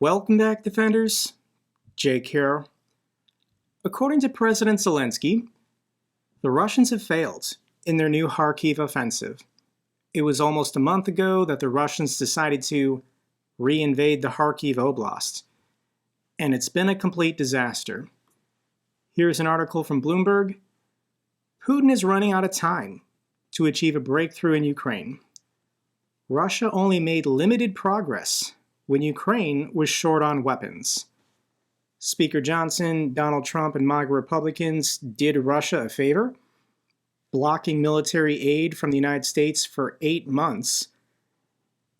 Welcome back, Defenders. Jake here. According to President Zelensky, the Russians have failed in their new Kharkiv offensive. It was almost a month ago that the Russians decided to re-invade the Kharkiv oblast, and it's been a complete disaster. Here's an article from Bloomberg. Putin is running out of time to achieve a breakthrough in Ukraine. Russia only made limited progress when Ukraine was short on weapons. Speaker Johnson, Donald Trump, and MAGA Republicans did Russia a favor, blocking military aid from the United States for 8 months,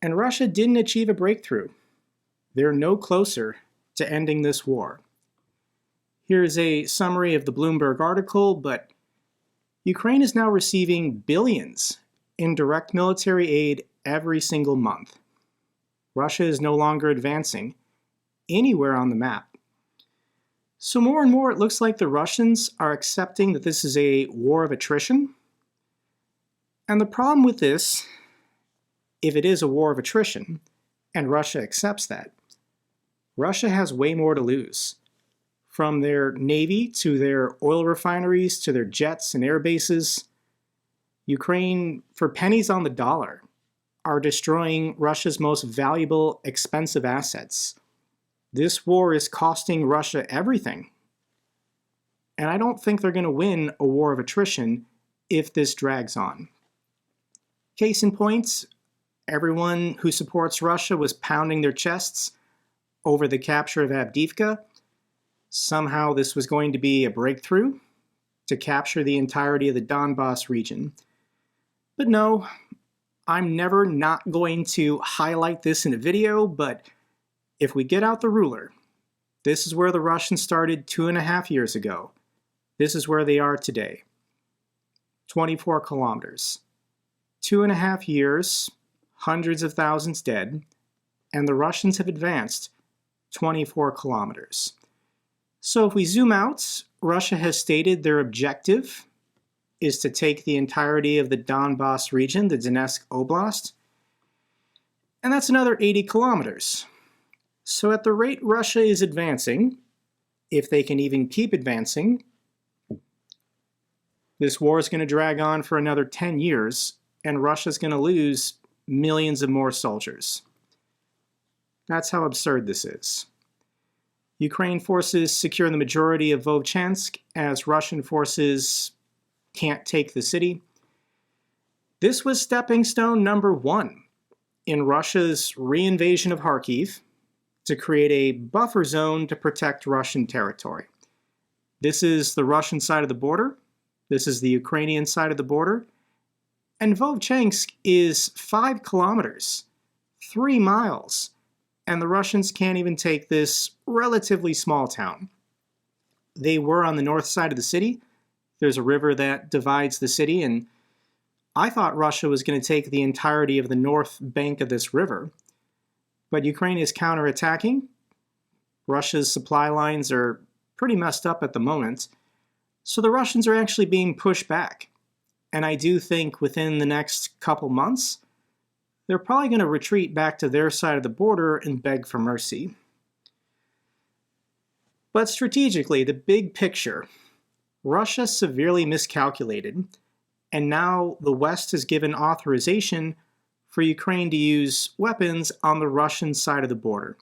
and Russia didn't achieve a breakthrough. They're no closer to ending this war. Here's a summary of the Bloomberg article, but Ukraine is now receiving billions in direct military aid every single month. Russia is no longer advancing anywhere on the map. So more and more it looks like the Russians are accepting that this is a war of attrition. And the problem with this, if it is a war of attrition, and Russia accepts that, Russia has way more to lose. From their navy to their oil refineries to their jets and air bases, Ukraine, for pennies on the dollar, are destroying Russia's most valuable, expensive assets. This war is costing Russia everything. And I don't think they're going to win a war of attrition if this drags on. Case in point, everyone who supports Russia was pounding their chests over the capture of Avdiivka. Somehow this was going to be a breakthrough to capture the entirety of the Donbas region. But no, I'm never not going to highlight this in a video, but if we get out the ruler, this is where the Russians started 2.5 years ago. This is where they are today. 24 kilometers. 2.5 years, hundreds of thousands dead, and the Russians have advanced 24 kilometers. So if we zoom out, Russia has stated their objective is to take the entirety of the Donbas region, the Donetsk oblast, and that's another 80 kilometers. So at the rate Russia is advancing, if they can even keep advancing, this war is going to drag on for another 10 years, and Russia's going to lose millions of more soldiers. That's how absurd this is. Ukraine forces secure the majority of Vovchansk as Russian forces can't take the city. This was stepping stone number 1 in Russia's reinvasion of Kharkiv to create a buffer zone to protect Russian territory. This is the Russian side of the border. This is the Ukrainian side of the border. And Vovchansk is 5 kilometers, 3 miles, and the Russians can't even take this relatively small town. They were on the north side of the city. There's a river that divides the city, and I thought Russia was going to take the entirety of the north bank of this river. But Ukraine is counterattacking. Russia's supply lines are pretty messed up at the moment. So the Russians are actually being pushed back. And I do think within the next couple months, they're probably going to retreat back to their side of the border and beg for mercy. But strategically, the big picture, Russia severely miscalculated, and now the West has given authorization for Ukraine to use weapons on the Russian side of the border.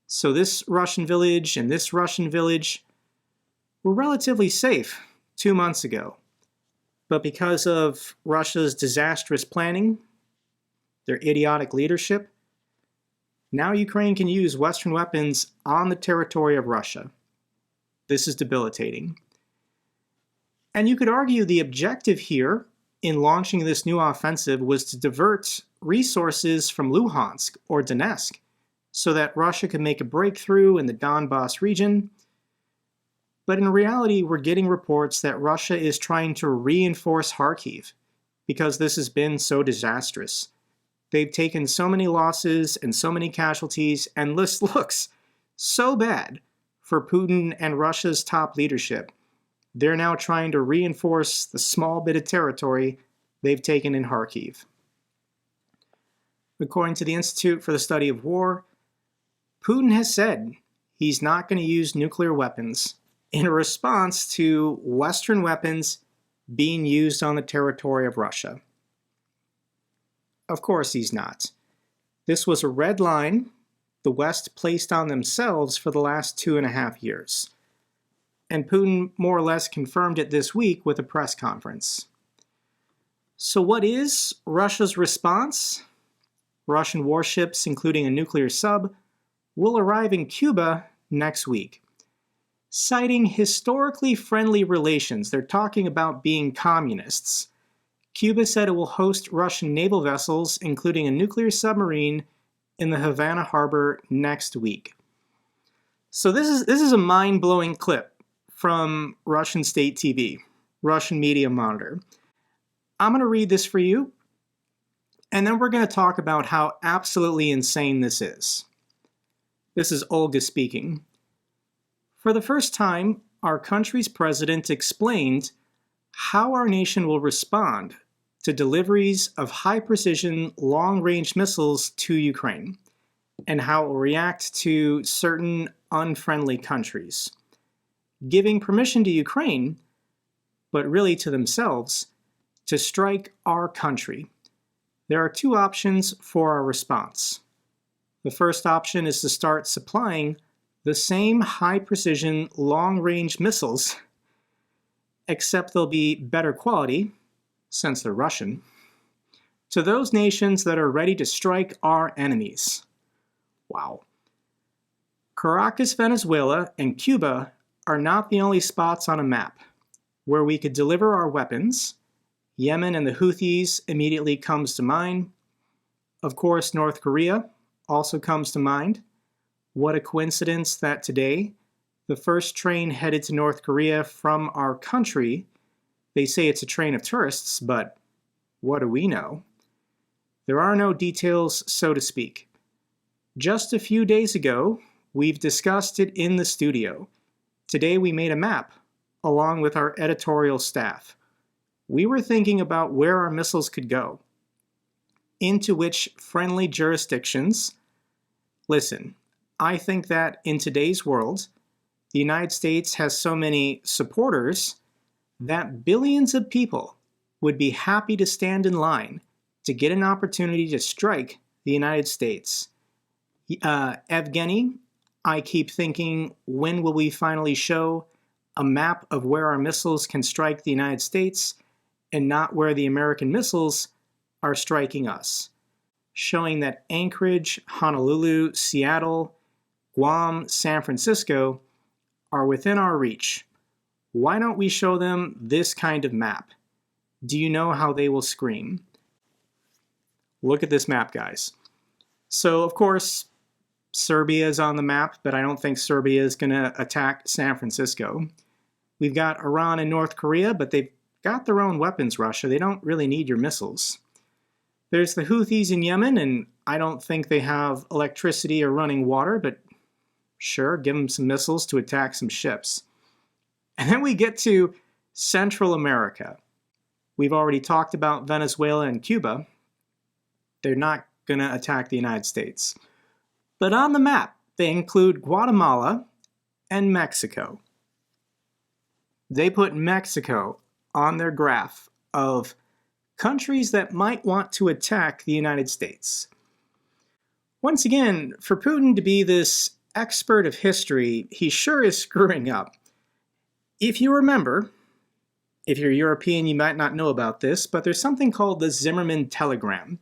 So this Russian village and this Russian village were relatively safe 2 months ago. But because of Russia's disastrous planning, their idiotic leadership, now Ukraine can use Western weapons on the territory of Russia. This is debilitating. And you could argue the objective here in launching this new offensive was to divert resources from Luhansk or Donetsk so that Russia could make a breakthrough in the Donbas region. But in reality, we're getting reports that Russia is trying to reinforce Kharkiv because this has been so disastrous. They've taken so many losses and so many casualties, and this looks so bad for Putin and Russia's top leadership. They're now trying to reinforce the small bit of territory they've taken in Kharkiv. According to the Institute for the Study of War, Putin has said he's not going to use nuclear weapons in response to Western weapons being used on the territory of Russia. Of course he's not. This was a red line the West placed on themselves for the last 2.5 years. And Putin more or less confirmed it this week with a press conference. So what is Russia's response? Russian warships, including a nuclear sub, will arrive in Cuba next week. Citing historically friendly relations, they're talking about being communists. Cuba said it will host Russian naval vessels, including a nuclear submarine, in the Havana harbor next week. So this is a mind-blowing clip from Russian state TV, Russian media monitor. I'm going to read this for you, and then we're going to talk about how absolutely insane this is. This is Olga speaking. For the first time, our country's president explained how our nation will respond to deliveries of high-precision, long-range missiles to Ukraine, and how it will react to certain unfriendly countries, giving permission to Ukraine, but really to themselves, to strike our country. There are two options for our response. The first option is to start supplying the same high-precision, long-range missiles, except they'll be better quality, since they're Russian, to those nations that are ready to strike our enemies. Wow. Caracas, Venezuela, and Cuba are not the only spots on a map where we could deliver our weapons. Yemen and the Houthis immediately comes to mind. Of course, North Korea also comes to mind. What a coincidence that today, the first train headed to North Korea from our country, they say it's a train of tourists, but what do we know? There are no details, so to speak. Just a few days ago, we've discussed it in the studio. Today we made a map, along with our editorial staff. We were thinking about where our missiles could go, into which friendly jurisdictions. Listen, I think that in today's world, the United States has so many supporters that billions of people would be happy to stand in line to get an opportunity to strike the United States. Evgeny, I keep thinking, when will we finally show a map of where our missiles can strike the United States and not where the American missiles are striking us? Showing that Anchorage, Honolulu, Seattle, Guam, San Francisco are within our reach. Why don't we show them this kind of map? Do you know how they will scream? Look at this map, guys. So, of course, Serbia is on the map, but I don't think Serbia is going to attack San Francisco. We've got Iran and North Korea, but they've got their own weapons, Russia. They don't really need your missiles. There's the Houthis in Yemen, and I don't think they have electricity or running water, but sure, give them some missiles to attack some ships. And then we get to Central America. We've already talked about Venezuela and Cuba. They're not going to attack the United States. But on the map, they include Guatemala and Mexico. They put Mexico on their graph of countries that might want to attack the United States. Once again, for Putin to be this expert of history, he sure is screwing up. If you remember, if you're European, you might not know about this, but there's something called the Zimmermann telegram.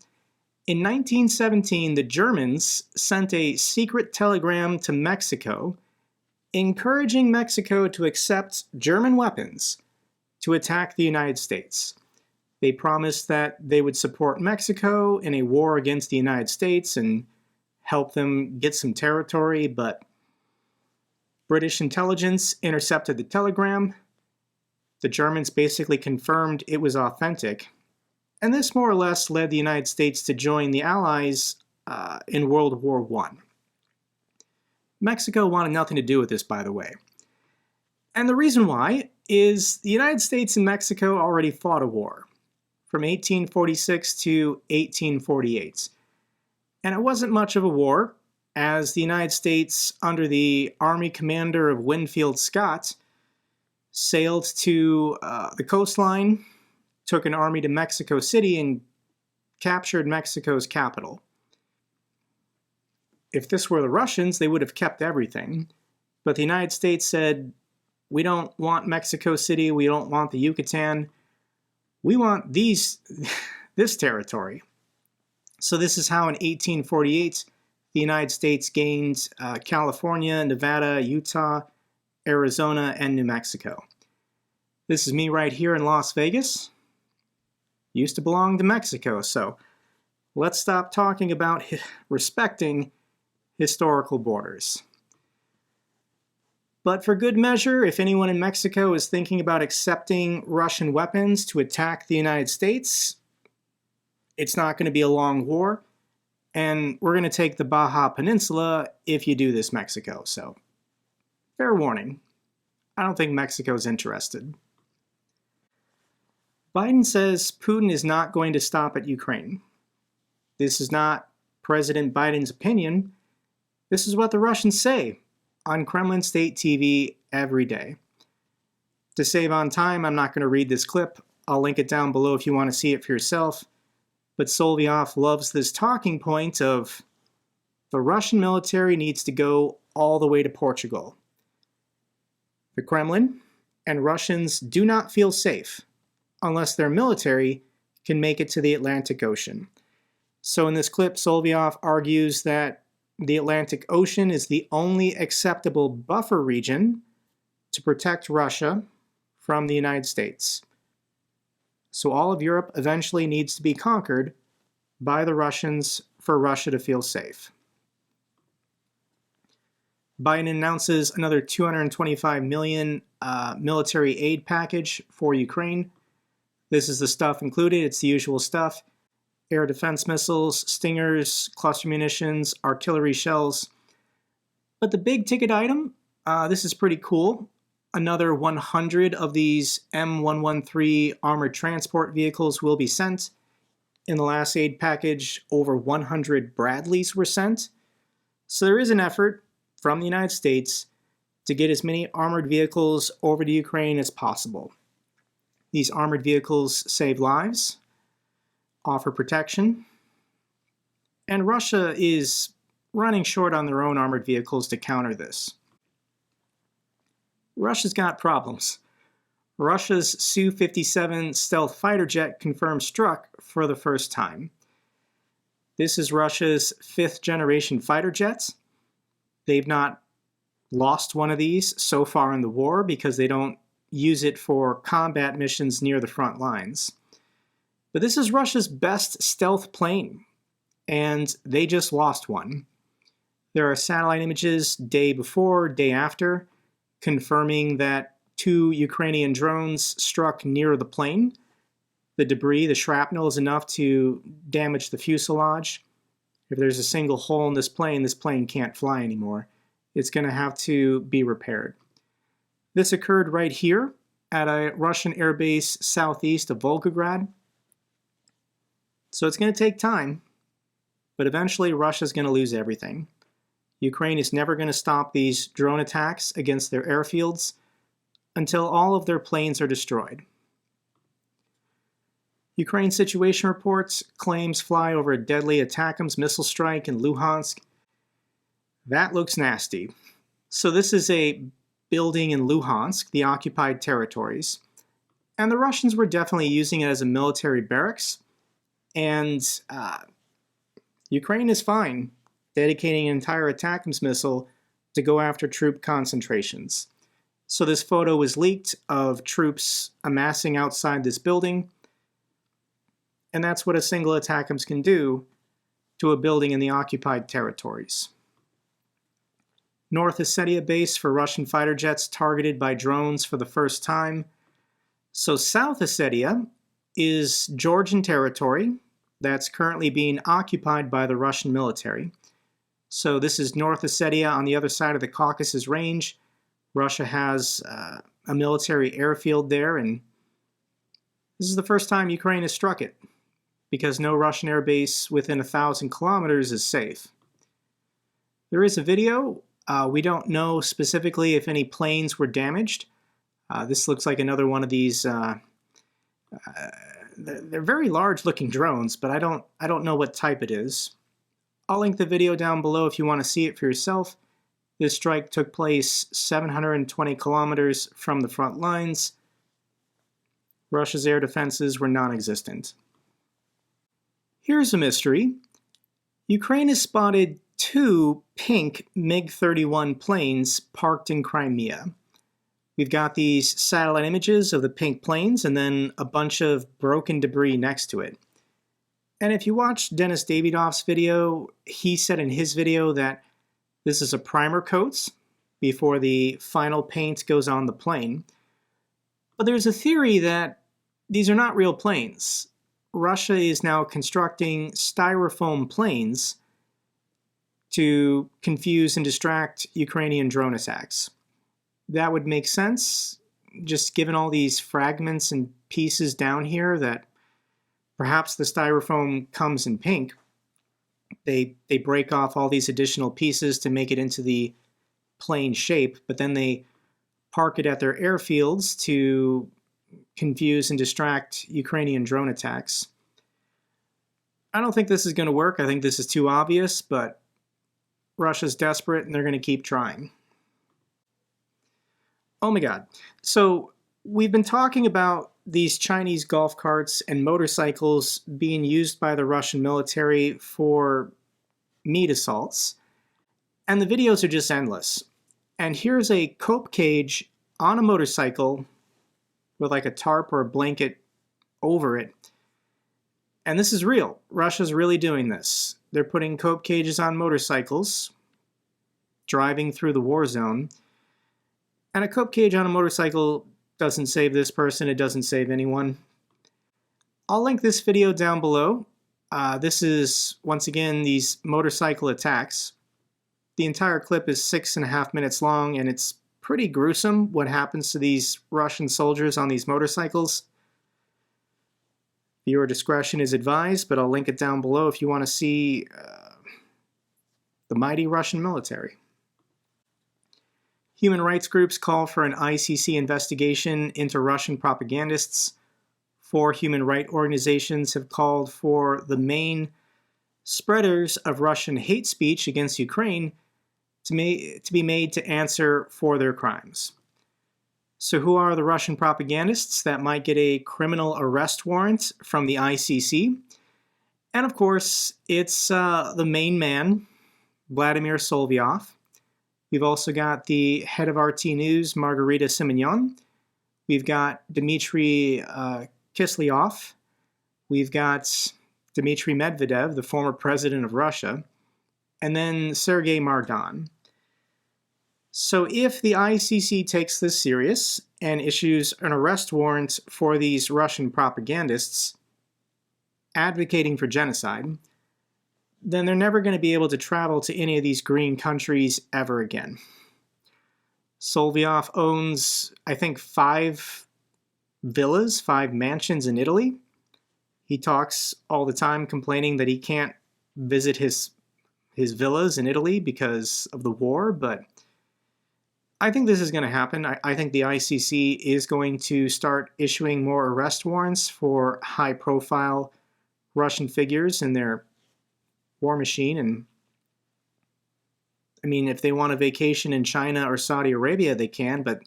In 1917, the Germans sent a secret telegram to Mexico, encouraging Mexico to accept German weapons to attack the United States. They promised that they would support Mexico in a war against the United States and help them get some territory, but British intelligence intercepted the telegram. The Germans basically confirmed it was authentic, and this more or less led the United States to join the Allies in World War I. Mexico wanted nothing to do with this, by the way. And the reason why is the United States and Mexico already fought a war from 1846 to 1848. And it wasn't much of a war, as the United States, under the Army commander of Winfield Scott, sailed to the coastline, took an army to Mexico City, and captured Mexico's capital. If this were the Russians, they would have kept everything. But the United States said, we don't want Mexico City, we don't want the Yucatan, we want this territory. So this is how in 1848 the United States gained California, Nevada, Utah, Arizona, and New Mexico. This is me right here in Las Vegas. Used to belong to Mexico, so let's stop talking about respecting historical borders. But for good measure, if anyone in Mexico is thinking about accepting Russian weapons to attack the United States, it's not going to be a long war, and we're going to take the Baja Peninsula if you do this, Mexico. So, fair warning. I don't think Mexico's interested. Biden says Putin is not going to stop at Ukraine. This is not President Biden's opinion. This is what the Russians say on Kremlin State TV every day. To save on time, I'm not going to read this clip. I'll link it down below if you want to see it for yourself. But Solyov loves this talking point of the Russian military needs to go all the way to Portugal. The Kremlin and Russians do not feel safe unless their military can make it to the Atlantic Ocean. So in this clip, Solyov argues that the Atlantic Ocean is the only acceptable buffer region to protect Russia from the United States. So all of Europe eventually needs to be conquered by the Russians for Russia to feel safe. Biden announces another $225 million military aid package for Ukraine. This is the stuff included. It's the usual stuff. Air defense missiles, Stingers, cluster munitions, artillery shells. But the big ticket item, this is pretty cool. Another 100 of these M113 armored transport vehicles will be sent. In the last aid package, over 100 Bradleys were sent. So there is an effort from the United States to get as many armored vehicles over to Ukraine as possible. These armored vehicles save lives, offer protection, and Russia is running short on their own armored vehicles to counter this. Russia's got problems. Russia's Su-57 stealth fighter jet confirmed struck for the first time. This is Russia's 5th generation fighter jet. They've not lost one of these so far in the war because they don't use it for combat missions near the front lines. But this is Russia's best stealth plane, and they just lost one. There are satellite images day before, day after, confirming that 2 Ukrainian drones struck near the plane. The debris, the shrapnel, is enough to damage the fuselage. If there's a single hole in this plane can't fly anymore. It's going to have to be repaired. This occurred right here at a Russian airbase southeast of Volgograd. So it's going to take time, but eventually Russia's going to lose everything. Ukraine is never going to stop these drone attacks against their airfields until all of their planes are destroyed. Ukraine situation reports claims fly over a deadly ATACMS missile strike in Luhansk. That looks nasty. So this is a building in Luhansk, the occupied territories, and the Russians were definitely using it as a military barracks, and Ukraine is fine dedicating an entire ATACMS missile to go after troop concentrations. So this photo was leaked of troops amassing outside this building, and that's what a single ATACMS can do to a building in the occupied territories. North Ossetia base for Russian fighter jets targeted by drones for the first time. So South Ossetia is Georgian territory that's currently being occupied by the Russian military. So this is North Ossetia on the other side of the Caucasus Range. Russia has a military airfield there, and this is the first time Ukraine has struck it, because no Russian air base within 1,000 kilometers is safe. There is a video. We don't know specifically if any planes were damaged. This looks like another one of these. They're very large-looking drones, but I don't know what type it is. I'll link the video down below if you want to see it for yourself. This strike took place 720 kilometers from the front lines. Russia's air defenses were non-existent. Here's a mystery. Ukraine has spotted 2 pink MiG-31 planes parked in Crimea. We've got these satellite images of the pink planes and then a bunch of broken debris next to it. And if you watch Denis Davidov's video, he said in his video that this is a primer coat before the final paint goes on the plane. But there's a theory that these are not real planes. Russia is now constructing styrofoam planes to confuse and distract Ukrainian drone attacks. That would make sense, just given all these fragments and pieces down here, that perhaps the styrofoam comes in pink. They break off all these additional pieces to make it into the plane shape, but then they park it at their airfields to confuse and distract Ukrainian drone attacks. I don't think this is going to work. I think this is too obvious, but Russia's desperate and they're going to keep trying. Oh my God. So we've been talking about these Chinese golf carts and motorcycles being used by the Russian military for meat assaults, and the videos are just endless. And here's a cope cage on a motorcycle with like a tarp or a blanket over it. And this is real. Russia's really doing this. They're putting cope cages on motorcycles, driving through the war zone. And a cope cage on a motorcycle doesn't save this person, it doesn't save anyone. I'll link this video down below. This is, once again, these motorcycle attacks. The entire clip is 6.5 minutes long, and it's pretty gruesome what happens to these Russian soldiers on these motorcycles. Viewer discretion is advised, but I'll link it down below if you want to see the mighty Russian military. Human rights groups call for an ICC investigation into Russian propagandists. 4 human rights organizations have called for the main spreaders of Russian hate speech against Ukraine to be made to answer for their crimes. So who are the Russian propagandists that might get a criminal arrest warrant from the ICC? And of course, it's the main man, Vladimir Solovyov. We've also got the head of RT News, Margarita Simonyan. We've got Dmitry Kiselyov. We've got Dmitry Medvedev, the former president of Russia. And then Sergei Mardan. So if the ICC takes this serious and issues an arrest warrant for these Russian propagandists advocating for genocide, then they're never going to be able to travel to any of these green countries ever again. Solovyov owns, I think, 5 villas, 5 mansions in Italy. He talks all the time complaining that he can't visit his villas in Italy because of the war, but I think this is going to happen. I think the ICC is going to start issuing more arrest warrants for high-profile Russian figures in their war machine. And I mean, if they want a vacation in China or Saudi Arabia, they can, but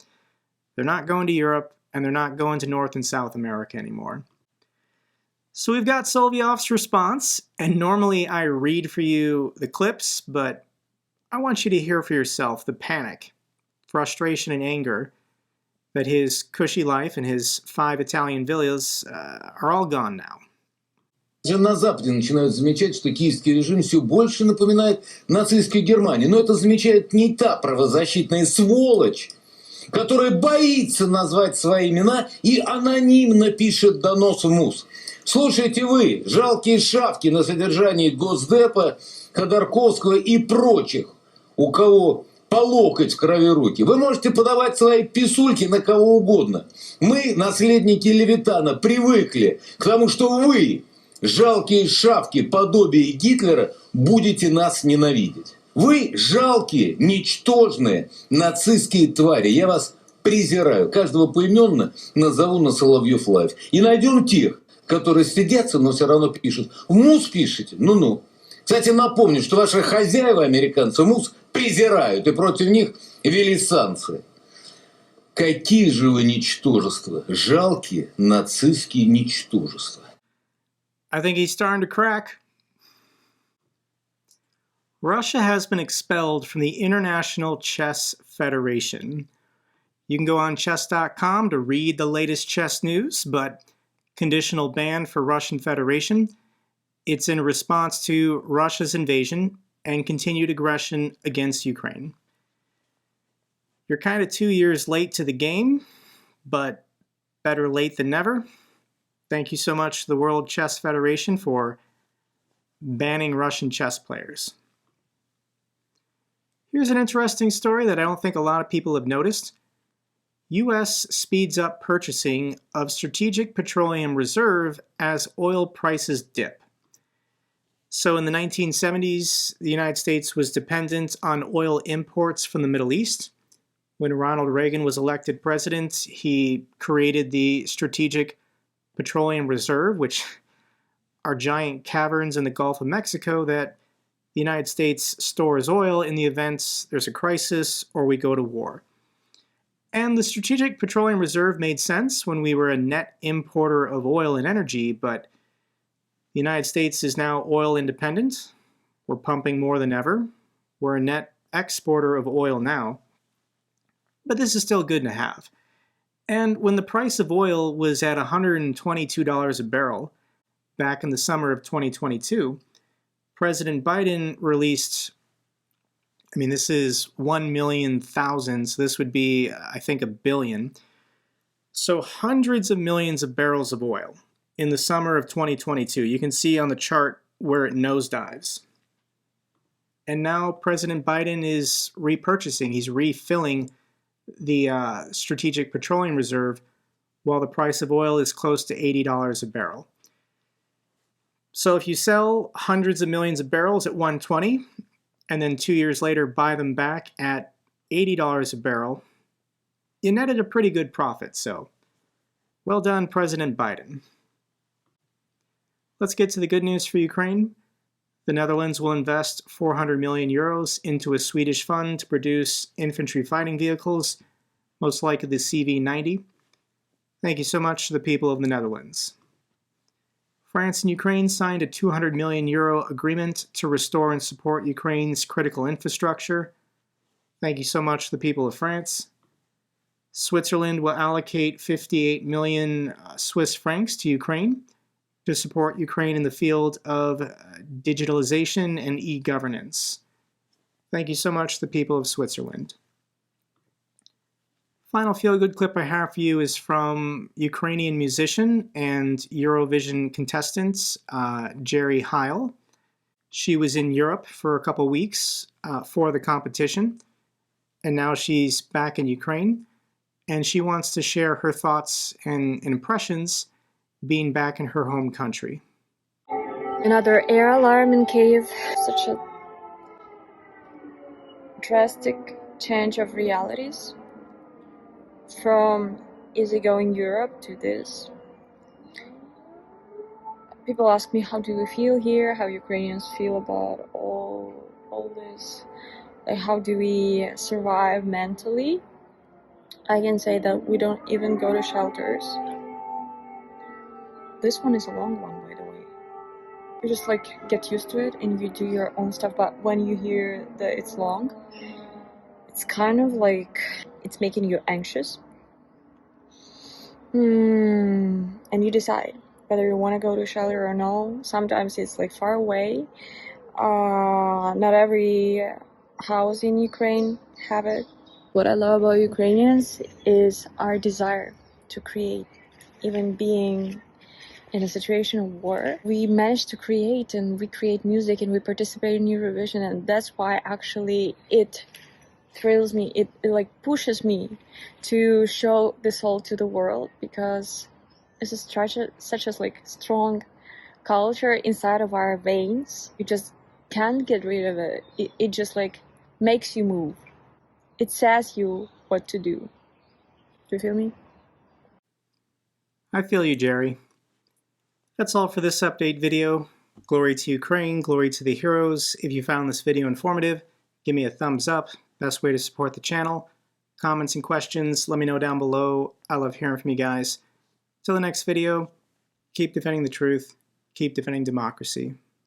they're not going to Europe and they're not going to North and South America anymore. So we've got Solovyov's response, and normally I read for you the clips, but I want you to hear for yourself the panic, frustration, and anger that his cushy life and his 5 Italian villas are all gone now. На Западе начинают замечать, что киевский режим все больше напоминает нацистскую Германию. Но это замечает не та правозащитная сволочь, которая боится назвать свои имена и анонимно пишет доносы в МУС. Слушайте вы, жалкие шавки на содержании Госдепа, Ходорковского и прочих, у кого по локоть в крови руки. Вы можете подавать свои писульки на кого угодно. Мы, наследники Левитана, привыкли к тому, что вы, жалкие шавки, подобие Гитлера, будете нас ненавидеть. Вы жалкие, ничтожные, нацистские твари. Я вас презираю. Каждого поименно назову на Соловьев Лайв. И найдем тех, которые стыдятся, но все равно пишут. В МУС пишете? Ну-ну. Кстати, напомню, что ваши хозяева, американцы, МУС презирают. И против них ввели санкции. Какие же вы ничтожества. Жалкие нацистские ничтожества. I think he's starting to crack. Russia has been expelled from the International Chess Federation. You can go on chess.com to read the latest chess news, but conditional ban for Russian Federation. It's in response to Russia's invasion and continued aggression against Ukraine. You're kind of 2 years late to the game, but better late than never. Thank you so much to the World Chess Federation for banning Russian chess players. Here's an interesting story that I don't think a lot of people have noticed. U.S. speeds up purchasing of strategic petroleum reserve as oil prices dip. So in the 1970s, the United States was dependent on oil imports from the Middle East. When Ronald Reagan was elected president, he created the Strategic Petroleum Reserve, which are giant caverns in the Gulf of Mexico that the United States stores oil in the event there's a crisis or we go to war. And the Strategic Petroleum Reserve made sense when we were a net importer of oil and energy, but the United States is now oil independent. We're pumping more than ever. We're a net exporter of oil now. But this is still good to have. And when the price of oil was at $122 a barrel back in the summer of 2022, President Biden released, this is 1 million thousand, so this would be, I think, a billion. So hundreds of millions of barrels of oil in the summer of 2022. You can see on the chart where it nosedives. And now President Biden is repurchasing, he's refilling the Strategic Petroleum Reserve while the price of oil is close to $80 a barrel. So if you sell hundreds of millions of barrels at $120 and then 2 years later buy them back at $80 a barrel, you netted a pretty good profit. So well done, President Biden. Let's get to the good news for Ukraine. The Netherlands will invest 400 million euros into a Swedish fund to produce infantry fighting vehicles, most likely the CV-90. Thank you so much to the people of the Netherlands. France and Ukraine signed a 200 million euro agreement to restore and support Ukraine's critical infrastructure. Thank you so much to the people of France. Switzerland will allocate 58 million Swiss francs to Ukraine to support Ukraine in the field of digitalization and e-governance. Thank you so much to the people of Switzerland. Final feel-good clip I have for you is from Ukrainian musician and Eurovision contestant Jerry Heil. She was in Europe for a couple weeks for the competition, and now she's back in Ukraine, and she wants to share her thoughts and impressions being back in her home country. Another air alarm in Kyiv. Such a drastic change of realities from easygoing Europe to this. People ask me, how do we feel here? How Ukrainians feel about all this? Like, how do we survive mentally? I can say that we don't even go to shelters. This one is a long one, by the way. You just get used to it and you do your own stuff, but when you hear that it's long, it's kind of like it's making you anxious. And you decide whether you want to go to shelter or no. Sometimes it's far away. Not every house in Ukraine have it. What I love about Ukrainians is our desire to create, even being in a situation of war. We manage to create and recreate music, and we participate in Eurovision, and that's why actually it thrills me. It pushes me to show this all to the world, because it's such a strong culture inside of our veins. We just can't get rid of it. It just like makes you move. It says you what to do. Do you feel me? I feel you, Jerry. That's all for this update video. Glory to Ukraine, glory to the heroes. If you found this video informative, give me a thumbs up. Best way to support the channel. Comments and questions, let me know down below. I love hearing from you guys. Till the next video, keep defending the truth, keep defending democracy.